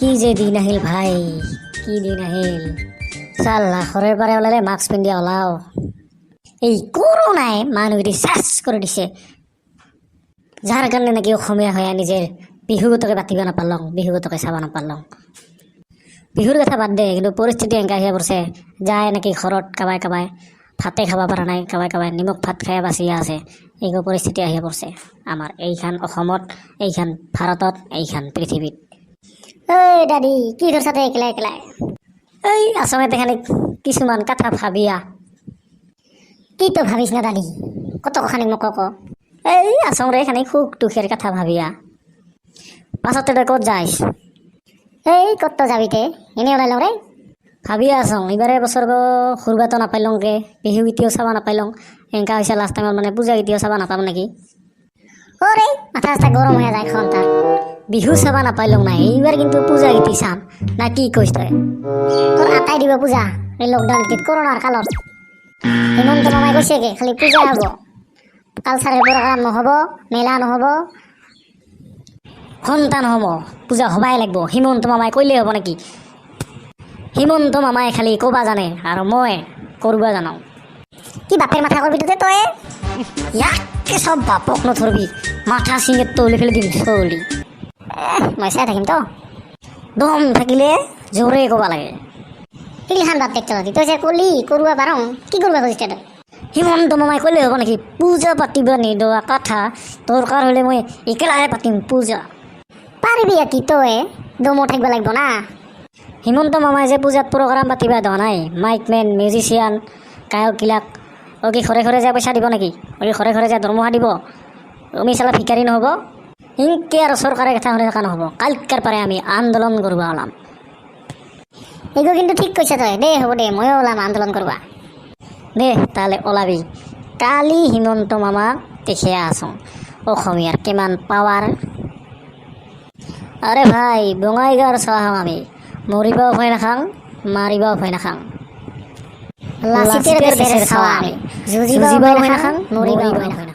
কি যে দিন আহিল ভাই, কি দিন আহিল। চাল্লা ঘৰৰ পৰা ওলালে মাস্ক পিন্ধি ওলাও। এই কৰোণাই মানুহকেইটি চেচ কৰি দিছে, যাৰ কাৰণে নেকি অসমীয়া হৈ নিজেৰ বিহুগতকে পাতিব নাপাৰলং, বিহুগতকে চাব নাপাৰলং। বিহুৰ কথা বাদ দে, কিন্তু পৰিস্থিতি এনেকা আহিয়া পৰছে, যায় নেকি ঘৰত কাবাই কাবাই ভাতে খাব পৰা নাই, কাবাই কাবাই নিমখ ভাত খাই বাচিয়া আছে। এইগো পৰিস্থিতি আহিয়া পৰছে আমাৰ এইখান অসমত, এইখান ভাৰতত, এইখান পৃথিৱীত। ঐ দাদি, কি ধৰছাতে একেলাই একেলাই? এই আচমতে খানিক কিছুমান কথা ভাবিয়া। কি তো ভাবিস না দাদি, কত খানিক মোক ক। এই আচমৰে খানিক সুখ দুখের কথা ভাবিয়া। পাছতে তই ক'ত যাইস? এই কত যাবিতে, এনে ওলাই লওঁ রে। ভাবিয়া আছোঁ এইবাৰে বছৰ ঘূৰবাতো নাপাইলংকে, বিহু গীতিও চাব নাপাইলং। এনেকা হৈছে লাষ্ট টাইমত মানে পূজা গীতিও চাব নাপাম নেকি। ওরে মাথা চাথা গরম হয়ে যায় এখন তার। বিহু চাব নাপাইলং নাই, এইবাৰ কিন্তু পূজা গীতি চাম না কি কইস তই? তোর আটাই দিব পূজা এই লকডাউন গীত করোনার কালত। হিমন্ত মামাই কৈছে কি খালি পূজা হব, কালচারের প্রোগ্রাম নহব, মেলা নহব, ঘন্টা নহব, পূজা হবাই লাগব। হিমন্ত মামাই কইলে হব নাকি? হিমন্ত মামাই খালি কবা জানে আর মই করবা জানো। কি বাপের মাথা করবি তোতে তই? ইয়াকে সব বাপক নধরবি, মাথা সিঙে তলি ফেলে দিবি চলি। মই চাই থাকিম তো, দম থাকিলে জোরে কবা লাগে। ইলহান বাপ দেখতে পাবি তই যে কলি করবা পারং, কি করবা খুঁজিস তই? হিমন্ত মামাই কইলে হব নাকি? পূজা পাতিবা নিদোয়া কথা দরকার হলে মই একেলাহে পাতিম পূজা। পারবি কি তই? দমো থাকিব লাগব না। হিমন্ত মামাই যে পূজাত প্রোগ্রাম পাতিবা দেওয়া নাই, মাইকমেন মিউজিশিয়ান গায়কগিলাক ও কি ঘৰে ঘৰে যায় পইচা দিব নাকি? ও কি ঘৰে ঘৰে যায় দৰমহা দিব? আমি চালা ভিকাৰী নহ'ব? ইনকে আৰু চৰকাৰে কথা শুনি থকা নহ'ব। কালকাৰ পাৰে আমি আন্দোলন কৰিব ওলাম। এইগো কিন্তু ঠিক কৈছা তই, দে হ'ব দে, ময়ো ওলাম আন্দোলন করবা। দে তাহলে ওলাবি, কালি হিমন্ত মামাক দেখিয়া আছোঁ অসমীয়াৰ কিমান পাৱাৰ। আৰে ভাই বঙাইগাঁৱৰ চাহাং আমি, মৰিবাও ভয় নাখাং, মাৰিবাও ভয় নাখাং। লাচিতেৰ দেশেৰ ছাওয়া আমি, যুঁজিবাও ভয় নাখাং, মৰিবাও ভয় নাখাং।